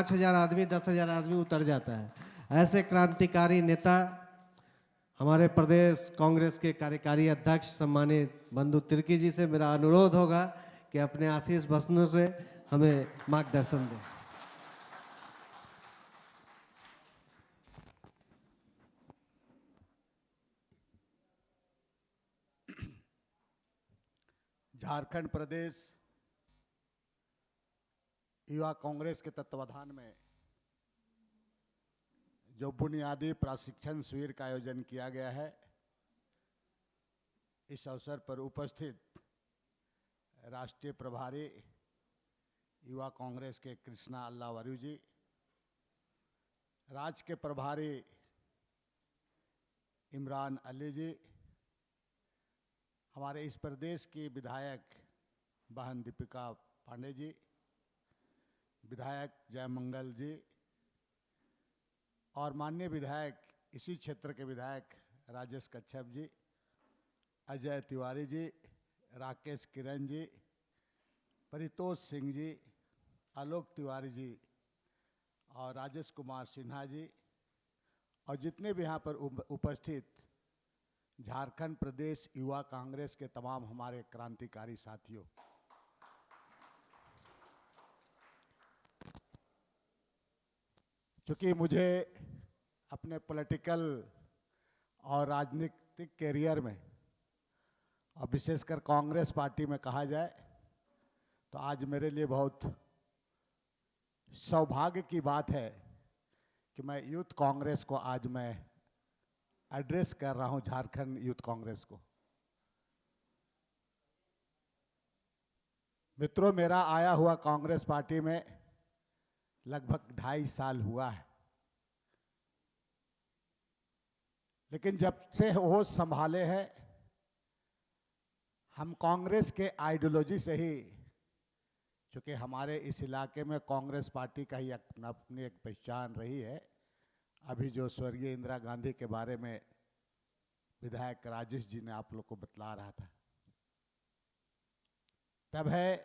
5,000 आदमी 10,000 आदमी उतर जाता है। ऐसे क्रांतिकारी नेता हमारे प्रदेश कांग्रेस के कार्यकारी अध्यक्ष सम्मानित बंधु तिर्की जी से मेरा अनुरोध होगा कि अपने आशीष भाषणों से हमें मार्गदर्शन दें। झारखंड प्रदेश युवा कांग्रेस के तत्वाधान में जो बुनियादी प्रशिक्षण शिविर का आयोजन किया गया है, इस अवसर पर उपस्थित राष्ट्रीय प्रभारी युवा कांग्रेस के कृष्णा अल्लावरू जी, राज्य के प्रभारी इमरान अली जी, हमारे इस प्रदेश की विधायक बहन दीपिका पांडे जी, विधायक जयमंगल जी और माननीय विधायक इसी क्षेत्र के विधायक राजेश कच्छप जी, अजय तिवारी जी, राकेश किरण जी, परितोष सिंह जी, आलोक तिवारी जी और राजेश कुमार सिन्हा जी और जितने भी यहाँ पर उपस्थित झारखंड प्रदेश युवा कांग्रेस के तमाम हमारे क्रांतिकारी साथियों, क्योंकि मुझे अपने पॉलिटिकल और राजनीतिक कैरियर में और विशेषकर कांग्रेस पार्टी में कहा जाए तो आज मेरे लिए बहुत सौभाग्य की बात है कि मैं यूथ कांग्रेस को आज मैं एड्रेस कर रहा हूं, झारखंड यूथ कांग्रेस को। मित्रों, मेरा आया हुआ कांग्रेस पार्टी में लगभग 2.5 साल हुआ है, लेकिन जब से होश संभाले हैं हम कांग्रेस के आइडियोलॉजी से ही, क्योंकि हमारे इस इलाके में कांग्रेस पार्टी का ही अपनी एक पहचान रही है। अभी जो स्वर्गीय इंदिरा गांधी के बारे में विधायक राजेश जी ने आप लोग को बतला रहा था, तब है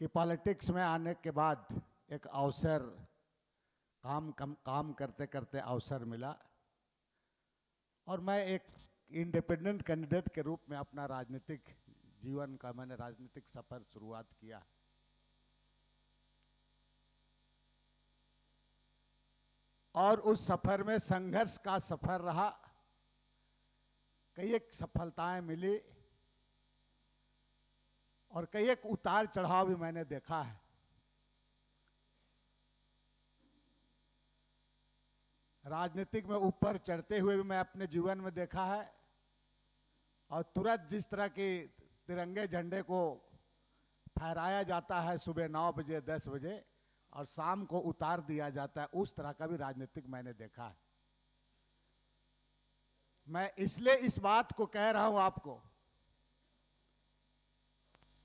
कि पॉलिटिक्स में आने के बाद एक अवसर काम करते करते अवसर मिला और मैं एक इंडिपेंडेंट कैंडिडेट के रूप में अपना राजनीतिक जीवन का मैंने राजनीतिक सफर शुरुआत किया। और उस सफर में संघर्ष का सफर रहा, कई एक सफलताएं मिली और कई एक उतार चढ़ाव भी मैंने देखा है। राजनीतिक में ऊपर चढ़ते हुए भी मैं अपने जीवन में देखा है और तुरंत जिस तरह के तिरंगे झंडे को फहराया जाता है सुबह 9 बजे 10 बजे और शाम को उतार दिया जाता है, उस तरह का भी राजनीतिक मैंने देखा है। मैं इसलिए इस बात को कह रहा हूं आपको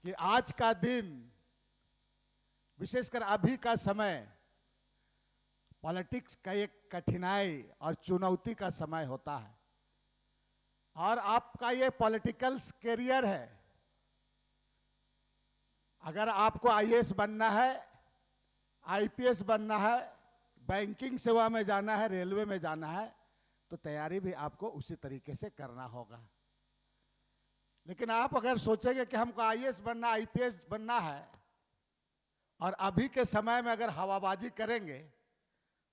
कि आज का दिन, विशेषकर अभी का समय, पॉलिटिक्स का एक कठिनाई और चुनौती का समय होता है और आपका ये पॉलिटिकल कैरियर है। अगर आपको आईएएस बनना है, आईपीएस बनना है, बैंकिंग सेवा में जाना है, रेलवे में जाना है, तो तैयारी भी आपको उसी तरीके से करना होगा। लेकिन आप अगर सोचेंगे कि हमको आईएएस बनना, आईपीएस बनना है और अभी के समय में अगर हवाबाजी करेंगे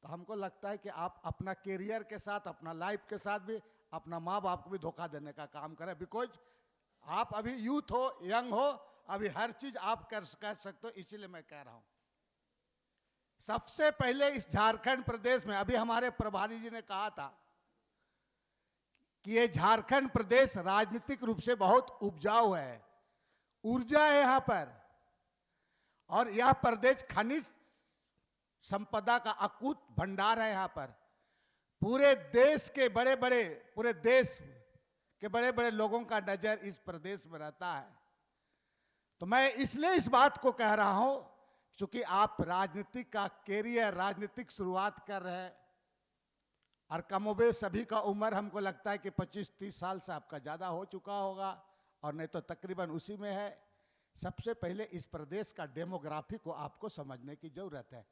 तो हमको लगता है कि आप अपना कैरियर के साथ, अपना लाइफ के साथ भी अपना माँ बाप को भी धोखा देने का काम करें। बिकॉज आप अभी यूथ हो, यंग हो, अभी हर चीज आप कर सकते हो। इसीलिए मैं कह रहा हूं सबसे पहले इस झारखंड प्रदेश में, अभी हमारे प्रभारी जी ने कहा था कि ये झारखंड प्रदेश राजनीतिक रूप से बहुत उपजाऊ है, ऊर्जा है यहां पर और यह प्रदेश खनिज संपदा का अकूत भंडार है। यहां पर पूरे देश के बड़े बड़े लोगों का नजर इस प्रदेश में रहता है। तो मैं इसलिए इस बात को कह रहा हूं क्योंकि आप राजनीतिक का कैरियर, राजनीतिक शुरुआत कर रहे हैं और कमोबेश सभी का उम्र हमको लगता है कि 25-30 साल से आपका ज्यादा हो चुका होगा और नहीं तो तकरीबन उसी में है। सबसे पहले इस प्रदेश का डेमोग्राफी को आपको समझने की जरूरत है।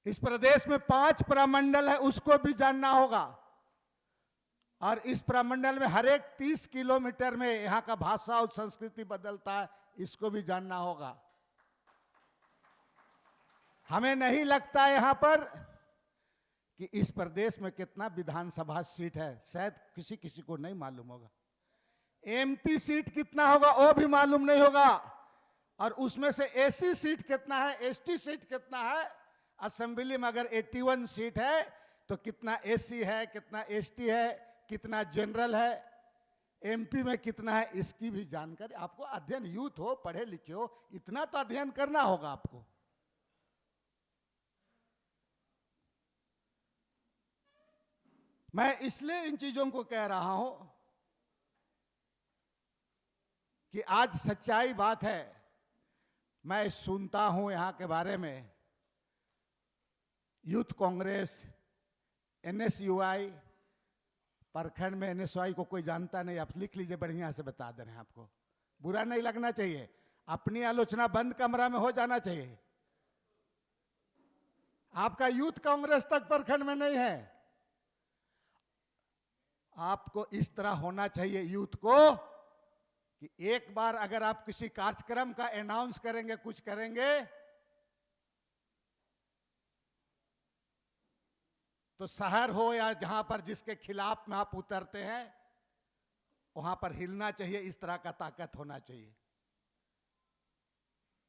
इस प्रदेश में 5 प्रमंडल है, उसको भी जानना होगा। और इस प्रमंडल में हर एक 30 किलोमीटर में यहां का भाषा और संस्कृति बदलता है, इसको भी जानना होगा। हमें नहीं लगता यहां पर कि इस प्रदेश में कितना विधानसभा सीट है, शायद किसी किसी को नहीं मालूम होगा। एमपी सीट कितना होगा वो भी मालूम नहीं होगा। और उसमें से एसी सीट कितना है, एसटी सीट कितना है। असेंबली में अगर 81 सीट है तो कितना एसी है, कितना एसटी है, कितना जनरल है, एमपी में कितना है, इसकी भी जानकारी आपको, अध्ययन यूथ हो, पढ़े लिखे हो, इतना तो अध्ययन करना होगा आपको। मैं इसलिए इन चीजों को कह रहा हूं कि आज सच्चाई बात है। मैं सुनता हूं यहां के बारे में, यूथ कांग्रेस, एनएसयूआई, प्रखंड में एनएसयूआई को कोई जानता नहीं, आप लिख लीजिए, बढ़िया से बता दे रहे हैं आपको, बुरा नहीं लगना चाहिए। अपनी आलोचना बंद कमरा में हो जाना चाहिए। आपका यूथ कांग्रेस तक प्रखंड में नहीं है। आपको इस तरह होना चाहिए यूथ को कि एक बार अगर आप किसी कार्यक्रम का अनाउंस करेंगे, कुछ करेंगे, तो शहर हो या जहां पर जिसके खिलाफ में आप उतरते हैं, वहां पर हिलना चाहिए। इस तरह का ताकत होना चाहिए।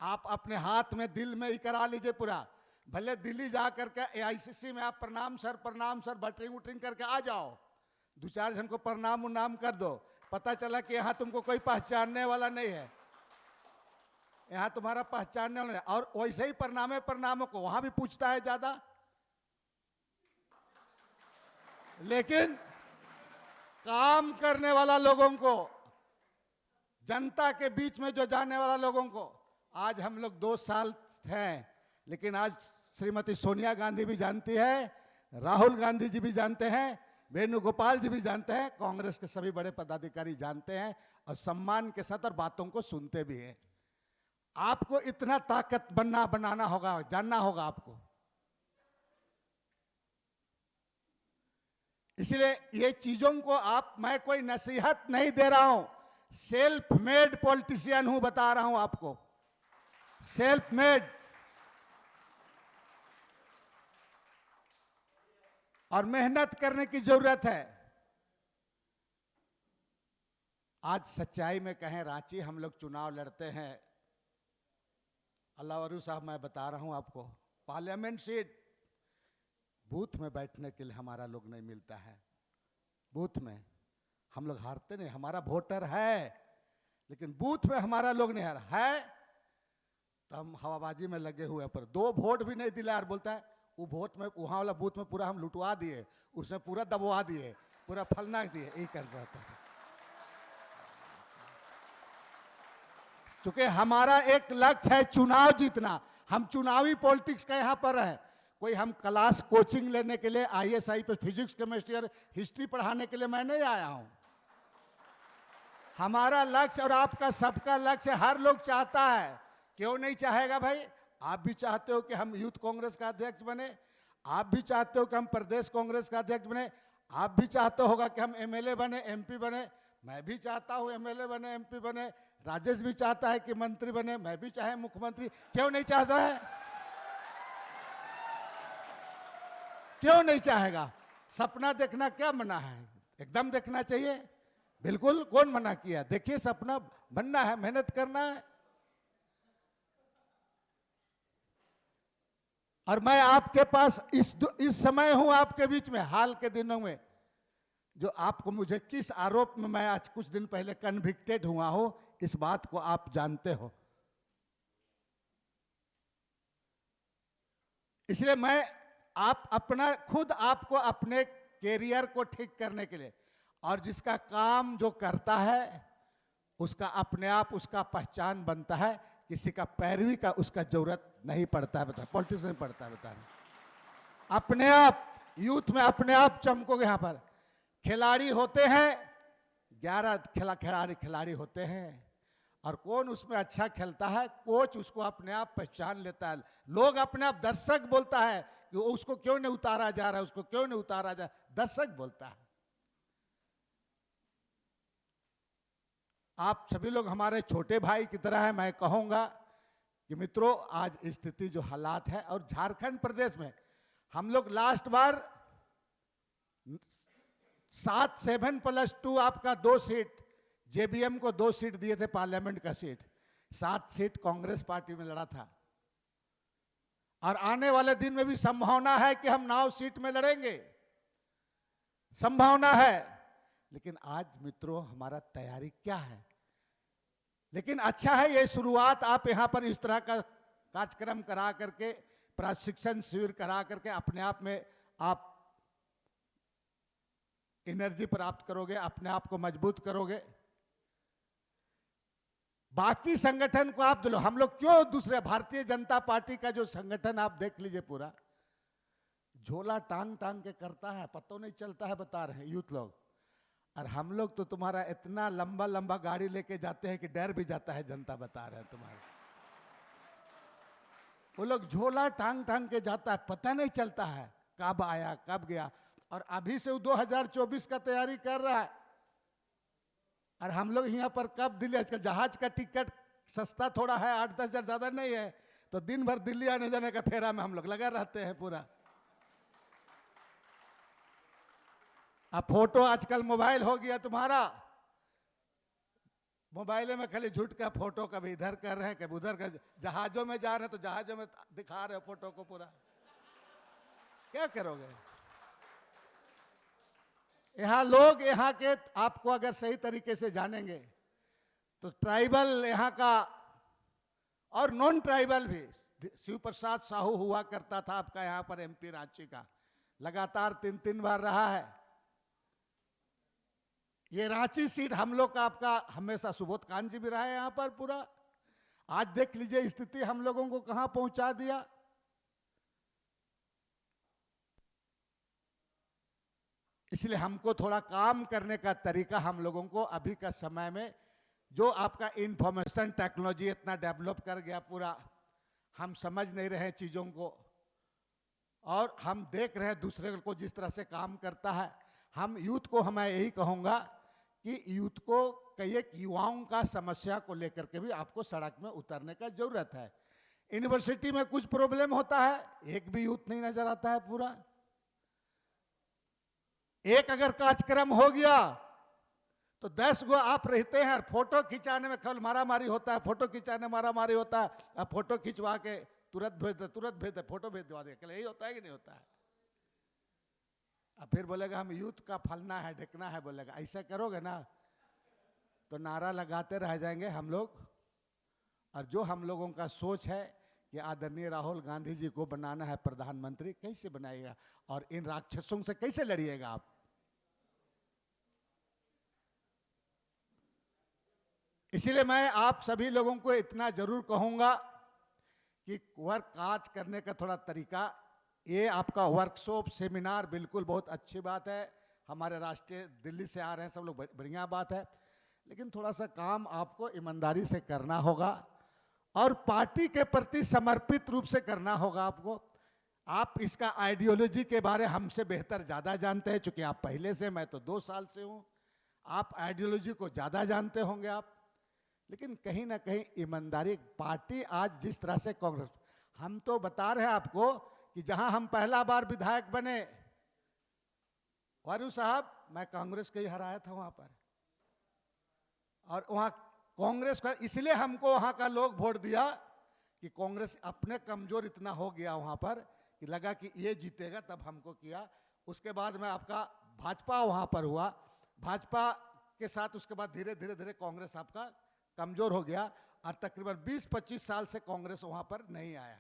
आप अपने हाथ में, दिल में ही करा लीजिए पूरा। भले दिल्ली जा करके एआईसीसी में आप प्रणाम सर बटरिंग उटरिंग करके आ जाओ, 2-4 जन को प्रणाम उन्नाम कर दो, पता चला कि यहां तुमको कोई पहचानने वाला नहीं है, यहां तुम्हारा पहचानने वाला नहीं। और वैसे ही प्रणामों को वहां भी पूछता है ज्यादा। लेकिन काम करने वाला लोगों को, जनता के बीच में जो जाने वाला लोगों को, आज हम लोग 2 साल हैं, लेकिन आज श्रीमती सोनिया गांधी भी जानती है, राहुल गांधी जी भी जानते हैं, वेणुगोपाल जी भी जानते हैं, कांग्रेस के सभी बड़े पदाधिकारी जानते हैं और सम्मान के साथ और बातों को सुनते भी हैं। आपको इतना ताकत बनाना होगा, जानना होगा आपको। इसलिए ये चीजों को मैं कोई नसीहत नहीं दे रहा हूं, सेल्फ मेड पॉलिटिशियन हूं, बता रहा हूं आपको, सेल्फ मेड। और मेहनत करने की जरूरत है। आज सच्चाई में कहें, रांची हम लोग चुनाव लड़ते हैं, अल्लाहवरू साहब, मैं बता रहा हूं आपको, पार्लियामेंट सीट, बूथ में बैठने के लिए हमारा लोग नहीं मिलता है। बूथ में हम लोग हारते नहीं, हमारा वोटर है, लेकिन बूथ में हमारा लोग नहीं हार है। तो हम हवाबाजी में लगे हुए, पर 2 वोट भी नहीं दिला, और बोलता है वो वोट में, वहां वाला बूथ में पूरा हम लुटवा दिए, उसमें पूरा दबवा दिए, पूरा फलना दिए, यही कर रहा था। क्योंकि हमारा एक लक्ष्य है चुनाव जीतना। हम चुनावी पॉलिटिक्स का यहां पर है। कोई हम क्लास कोचिंग लेने के लिए, आईएएस पे फिजिक्स केमिस्ट्री और हिस्ट्री पढ़ाने के लिए मैं नहीं आया हूं। हमारा लक्ष्य और आपका सबका लक्ष्य, हर लोग चाहता है, क्यों नहीं चाहेगा भाई? आप भी चाहते हो कि हम यूथ कांग्रेस का अध्यक्ष बने, आप भी चाहते हो कि हम प्रदेश कांग्रेस का अध्यक्ष बने, आप भी चाहते होगा कि हम एमएलए बने, एमपी बने, मैं भी चाहता हूं एमएलए बने, एमपी बने, राजेश भी चाहता है कि मंत्री बने, मैं भी चाहे मुख्यमंत्री, क्यों नहीं चाहता है? क्यों नहीं चाहेगा? सपना देखना क्या मना है? एकदम देखना चाहिए, बिल्कुल, कौन मना किया? देखिए, सपना बनना है, मेहनत करना है। और मैं आपके पास इस समय हूं, आपके बीच में, हाल के दिनों में, जो आपको, मुझे किस आरोप में मैं आज कुछ दिन पहले कन्विक्टेड हुआ हूं, इस बात को आप जानते हो। इसलिए मैं अपना खुद आपको अपने कैरियर को ठीक करने के लिए, और जिसका काम जो करता है उसका अपने आप उसका पहचान बनता है, किसी का पैरवी का उसका जरूरत नहीं पड़ता है। बता, पॉलिटिक्स नहीं पड़ता है, बता रहे। अपने आप यूथ में अपने आप चमकोगे। यहां पर खिलाड़ी होते हैं, 11 खिलाड़ी होते हैं, और कौन उसमें अच्छा खेलता है, कोच उसको अपने आप पहचान लेता है। लोग अपने आप, दर्शक बोलता है कि उसको क्यों नहीं उतारा जा रहा है, उसको क्यों नहीं उतारा जा, दर्शक बोलता है। आप सभी लोग हमारे छोटे भाई की तरह है। मैं कहूंगा कि मित्रों, आज स्थिति जो हालात है, और झारखंड प्रदेश में हम लोग लास्ट बार 7+2 आपका 2 सीट, जेबीएम को 2 सीट दिए थे पार्लियामेंट का सीट, 7 सीट कांग्रेस पार्टी में लड़ा था। और आने वाले दिन में भी संभावना है कि हम 9 सीट में लड़ेंगे, संभावना है। लेकिन आज मित्रों हमारा तैयारी क्या है? लेकिन अच्छा है ये शुरुआत, आप यहां पर इस तरह का कार्यक्रम करा करके, प्रशिक्षण शिविर करा करके अपने आप में आप एनर्जी प्राप्त करोगे, अपने आप को मजबूत करोगे। बाकी संगठन को आप दिलो, हम लोग क्यों दूसरे, भारतीय जनता पार्टी का जो संगठन आप देख लीजिए, पूरा झोला टांग टांग के करता है, पता नहीं चलता है, बता रहे हैं यूथ लोग। और हम लोग तो तुम्हारा इतना लंबा लंबा गाड़ी लेके जाते हैं कि डर भी जाता है, जनता बता रहे हैं तुम्हारे। वो लोग झोला टांग टांग के जाता है, पता नहीं चलता है कब आया कब गया। और अभी से वो 2024 का तैयारी कर रहा है। और हम लोग यहाँ पर कब दिल्ली, आजकल जहाज का टिकट सस्ता थोड़ा है, 8-10 हजार ज्यादा नहीं है, तो दिन भर दिल्ली आने जाने का फेरा में हम लोग लगा रहते हैं पूरा। अब फोटो आजकल मोबाइल हो गया तुम्हारा, मोबाइल में खाली झूठ का फोटो, कभी इधर कर रहे हैं कभी उधर कर, जहाजों में जा रहे हैं तो जहाजों में दिखा रहे हो फोटो को पूरा। क्या करोगे? यहाँ लोग, यहाँ के आपको अगर सही तरीके से जानेंगे तो ट्राइबल यहाँ का और नॉन ट्राइबल भी, शिव प्रसाद साहू हुआ करता था आपका यहाँ पर एमपी रांची का, लगातार 3-3 बार रहा है। ये रांची सीट हम लोग का, आपका हमेशा सुबोध कांत जी भी रहा है यहाँ पर पूरा। आज देख लीजिए स्थिति हम लोगों को कहां पहुंचा दिया। इसलिए हमको थोड़ा काम करने का तरीका, हम लोगों को अभी का समय में जो आपका इंफॉर्मेशन टेक्नोलॉजी इतना डेवलप कर गया पूरा, हम समझ नहीं रहे चीज़ों को, और हम देख रहे हैं दूसरे को जिस तरह से काम करता है। हम यूथ को, मैं यही कहूँगा कि यूथ को, कई युवाओं का समस्या को लेकर के भी आपको सड़क में उतरने का जरूरत है। यूनिवर्सिटी में कुछ प्रॉब्लम होता है, एक भी यूथ नहीं नजर आता है पूरा। एक अगर कार्यक्रम हो गया तो 10 गो आप रहते हैं, और फोटो खिंचाने में कल मारा मारी होता है, फोटो खिंचाने मारा मारी होता है। अब फोटो खिंचवा के तुरंत भेज दे, फोटो भेज दे, कल यही होता है कि नहीं होता है? अब फिर बोलेगा हम यूथ का फलना है ढकना है, बोलेगा। ऐसा करोगे ना तो नारा लगाते रह जाएंगे हम लोग। और जो हम लोगों का सोच है कि आदरणीय राहुल गांधी जी को बनाना है प्रधानमंत्री, कैसे बनाएगा और इन राक्षसों से कैसे लड़िएगा आप? इसलिए मैं आप सभी लोगों को इतना जरूर कहूंगा कि वर्क आज करने का थोड़ा तरीका, ये आपका वर्कशॉप सेमिनार बिल्कुल बहुत अच्छी बात है। हमारे राष्ट्रीय दिल्ली से आ रहे हैं सब लोग, बढ़िया बात है। लेकिन थोड़ा सा काम आपको ईमानदारी से करना होगा और पार्टी के प्रति समर्पित रूप से करना होगा आपको। आप इसका आइडियोलॉजी के बारे हमसे बेहतर ज़्यादा जानते हैं, चूंकि आप पहले से, मैं तो 2 साल से हूँ। आप आइडियोलॉजी को ज़्यादा जानते होंगे आप। लेकिन कहीं ना कहीं ईमानदारी, पार्टी आज जिस तरह से कांग्रेस, हम तो बता रहे हैं आपको कि जहां हम पहला बार विधायक बने, वारू साहब, मैं कांग्रेस को ही हराया था वहां पर। और वहां कांग्रेस का, इसलिए हमको वहां का लोग वोट दिया कि कांग्रेस अपने कमजोर इतना हो गया वहां पर कि लगा कि ये जीतेगा, तब हमको किया। उसके बाद में आपका भाजपा वहां पर हुआ, भाजपा के साथ उसके बाद धीरे धीरे धीरे कांग्रेस आपका कमजोर हो गया और तकरीबन 20-25 साल से कांग्रेस वहां पर नहीं आया।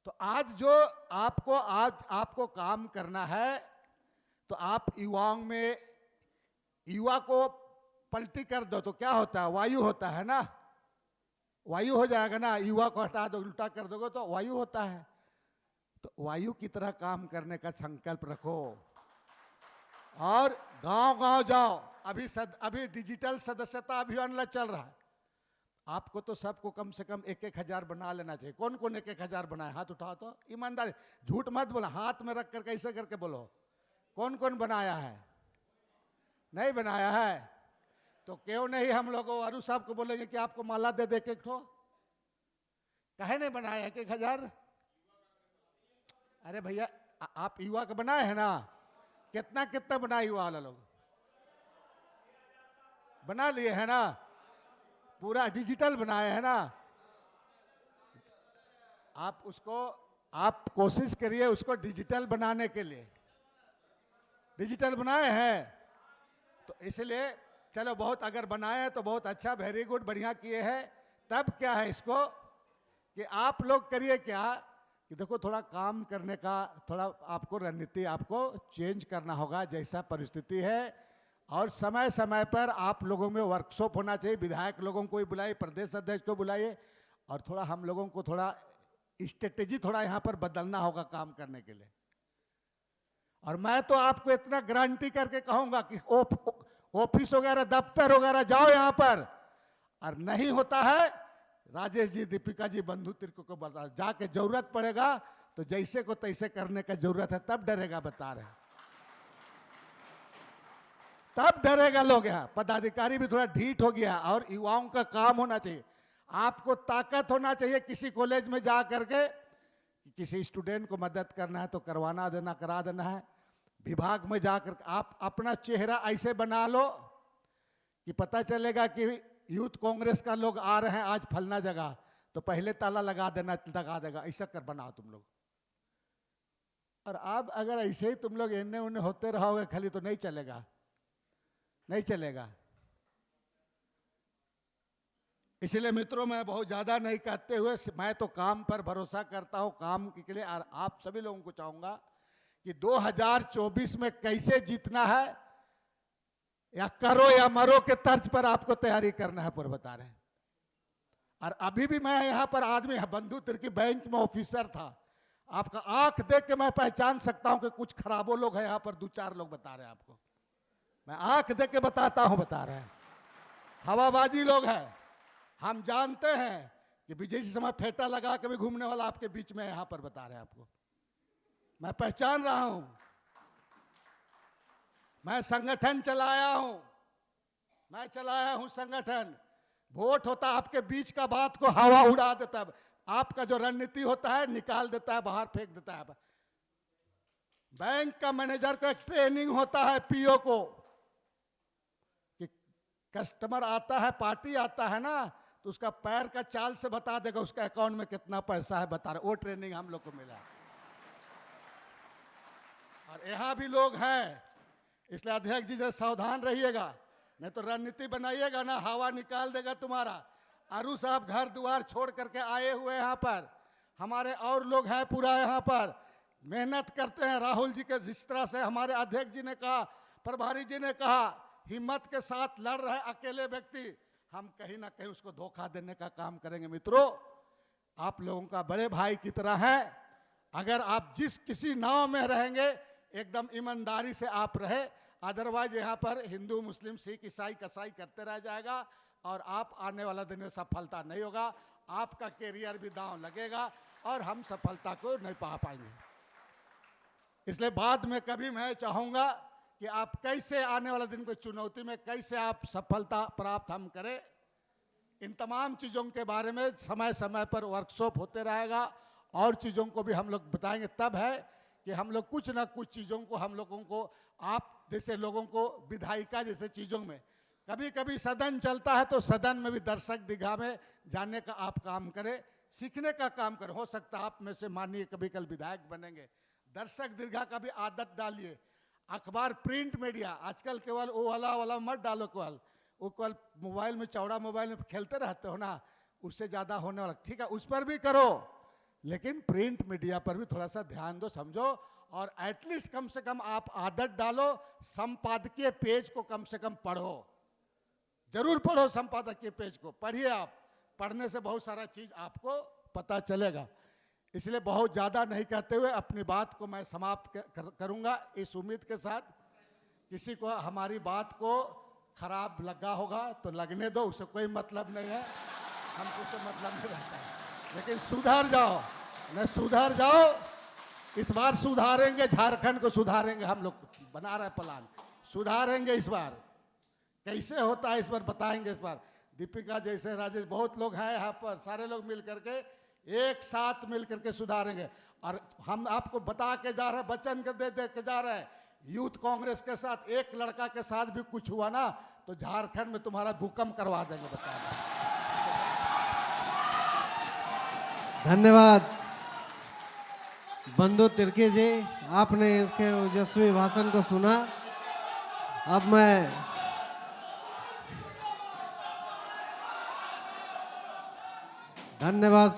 तो आज जो आपको काम करना है, तो आप युवाओं में, युवा को पलटी कर दो तो क्या होता है? वायु होता है ना, वायु हो जाएगा ना। युवा को हटा दो, उल्टा कर दोगे तो वायु होता है। तो वायु की तरह काम करने का संकल्प रखो और गांव गांव जाओ। अभी डिजिटल सदस्यता अभियान चल रहा है। आपको तो सबको कम से कम 1-1 हजार बना लेना चाहिए। कौन कौन 1-1 हजार बनाए? हाथ उठाओ तो, ईमानदारी, झूठ मत बोला, हाथ में रख कर कैसे करके बोलो। कौन कौन बनाया है? नहीं बनाया है तो क्यों नहीं हम लोग अरू साहब को बोलेंगे कि आपको माला दे दे के ठो। कहे नहीं बनाया 1-1 हजार? अरे भैया आप युवा का बनाए हैं ना? कितना कितना बनाए युवा वाला लोग? बना लिए है ना? पूरा डिजिटल बनाए हैं ना? आप कोशिश करिए उसको डिजिटल बनाने के लिए। डिजिटल बनाए हैं तो इसलिए चलो, बहुत अगर बनाए हैं तो बहुत अच्छा, वेरी गुड, बढ़िया किए हैं। तब क्या है इसको कि आप लोग करिए क्या कि देखो, थोड़ा काम करने का थोड़ा आपको रणनीति आपको चेंज करना होगा जैसा परिस्थिति है। और समय समय पर आप लोगों में वर्कशॉप होना चाहिए। विधायक लोगों को भी बुलाइए, प्रदेश अध्यक्ष को बुलाइए, और थोड़ा हम लोगों को थोड़ा स्ट्रेटेजी थोड़ा यहाँ पर बदलना होगा काम करने के लिए। और मैं तो आपको इतना गारंटी करके कहूंगा कि ऑफिस वगैरह, दफ्तर वगैरह जाओ यहाँ पर, और नहीं होता है राजेश जी, दीपिका जी, बंधु तिर्क को बता, जाके जरूरत पड़ेगा तो जैसे को तैसे करने का जरूरत है, तब डरेगा, बता रहे हैं, तब डरेगा लोग। यहाँ पदाधिकारी भी थोड़ा ढीठ हो गया, और युवाओं का काम होना चाहिए। आपको ताकत होना चाहिए किसी कॉलेज में जा करके, किसी स्टूडेंट को मदद करना है तो करवाना देना, करा देना है। विभाग में जाकर आप अपना चेहरा ऐसे बना लो कि पता चलेगा कि यूथ कांग्रेस का लोग आ रहे हैं आज फलना जगह, तो पहले ताला लगा देगा, ऐसा कर बनाओ तुम लोग। और अब अगर ऐसे ही तुम लोग इन्ने उन्ने होते रहोगे खाली, तो नहीं चलेगा, नहीं चलेगा। इसलिए मित्रों, मैं बहुत ज्यादा नहीं कहते हुए, मैं तो काम पर भरोसा करता हूं, काम के लिए। और आप सभी लोगों को चाहूंगा कि 2024 में कैसे जीतना है, या करो या मरो के तर्ज पर आपको तैयारी करना है, पूरा बता रहे हैं। और अभी भी मैं यहाँ पर आदमी, बंधु तिर्की बैंक में ऑफिसर था, आपका आंख देख के मैं पहचान सकता हूं कि कुछ खराबो लोग हैं यहाँ पर। 2-4 लोग बता रहे हैं आपको, मैं आंख देख के बताता हूं, बता रहे हैं, हवाबाजी लोग हैं। हम जानते हैं कि विजय समय फेटा लगा के भी घूमने वाला आपके बीच में यहां पर, बता रहे हैं आपको, मैं पहचान रहा हूं। मैं संगठन चलाया हूं, मैं चलाया हूं संगठन। वोट होता आपके बीच का बात को हवा उड़ा देता है, आपका जो रणनीति होता है निकाल देता है, बाहर फेंक देता है। बैंक का मैनेजर को एक ट्रेनिंग होता है पीओ को, कि कस्टमर आता है, पार्टी आता है ना, तो उसका पैर का चाल से बता देगा उसका अकाउंट में कितना पैसा है, बता रहे। वो ट्रेनिंग हम लोग को मिला। और यहां भी लोग हैं, इसलिए अध्यक्ष जी जरा सावधान रहिएगा, नहीं तो रणनीति बनाइएगा ना, हवा निकाल देगा तुम्हारा। अरू साहब घर द्वार छोड़ करके आए हुए यहाँ पर, हमारे और लोग हैं पूरा यहाँ पर, मेहनत करते हैं। राहुल जी के जिस तरह से हमारे अध्यक्ष जी ने कहा, प्रभारी जी ने कहा, हिम्मत के साथ लड़ रहे अकेले व्यक्ति, हम कहीं ना कहीं उसको धोखा देने का काम करेंगे। मित्रों, आप लोगों का बड़े भाई की तरह है। अगर आप जिस किसी नाव में रहेंगे, एकदम ईमानदारी से आप रहे, अदरवाइज यहाँ पर हिंदू मुस्लिम सिख ईसाई कसाई करते रह जाएगा, और आप आने वाला दिन में सफलता नहीं होगा, आपका कैरियर भी दांव लगेगा, और हम सफलता को नहीं पा पाएंगे। इसलिए बाद में कभी मैं चाहूँगा कि आप कैसे आने वाला दिन को चुनौती में कैसे आप सफलता प्राप्त हम करें, इन तमाम चीज़ों के बारे में समय समय पर वर्कशॉप होते रहेगा, और चीज़ों को भी हम लोग बताएंगे। तब है कि हम लोग कुछ ना कुछ चीज़ों को, हम लोगों को, आप जैसे लोगों को विधायिका जैसे चीज़ों में, कभी कभी सदन चलता है तो सदन में भी दर्शक दीर्घा में जाने का आप काम करें, सीखने का काम करें। हो सकता है आप में से मानिए कभी कल विधायक बनेंगे, दर्शक दीर्घा का भी आदत डालिए। अखबार, प्रिंट मीडिया, आजकल केवल वो वाला मत डालो, केवल वो केवल मोबाइल में, चौड़ा मोबाइल में खेलते रहते हो ना, उससे ज़्यादा होने वाला। ठीक है, उस पर भी करो, लेकिन प्रिंट मीडिया पर भी थोड़ा सा ध्यान दो, समझो। और एटलीस्ट कम से कम आप आदत डालो, संपादकीय पेज को कम से कम पढ़ो, जरूर पढ़ो संपादकीय पेज को, पढ़िए। आप पढ़ने से बहुत सारा चीज आपको पता चलेगा। इसलिए बहुत ज़्यादा नहीं कहते हुए अपनी बात को मैं समाप्त करूंगा, इस उम्मीद के साथ किसी को हमारी बात को खराब लगा होगा तो लगने दो, उससे कोई मतलब नहीं है, हमको उससे मतलब नहीं रहता है। लेकिन सुधर जाओ, न सुधर जाओ। इस बार सुधारेंगे, झारखंड को सुधारेंगे, हम लोग बना रहे प्लान, सुधारेंगे इस बार। कैसे होता है इस बार बताएंगे। इस बार दीपिका जैसे, राजेश, बहुत लोग हैं यहाँ पर, सारे लोग मिल करके एक साथ मिल करके सुधारेंगे। और हम आपको बता के जा रहे हैं, वचन के दे के जा रहे हैं, यूथ कांग्रेस के साथ एक लड़का के साथ भी कुछ हुआ ना तो झारखंड में तुम्हारा भूकंप करवा देंगे, बता दें। धन्यवाद बंधु तिर्की जी, आपने इसके ओजस्वी भाषण को सुना। अब मैं धन्यवाद।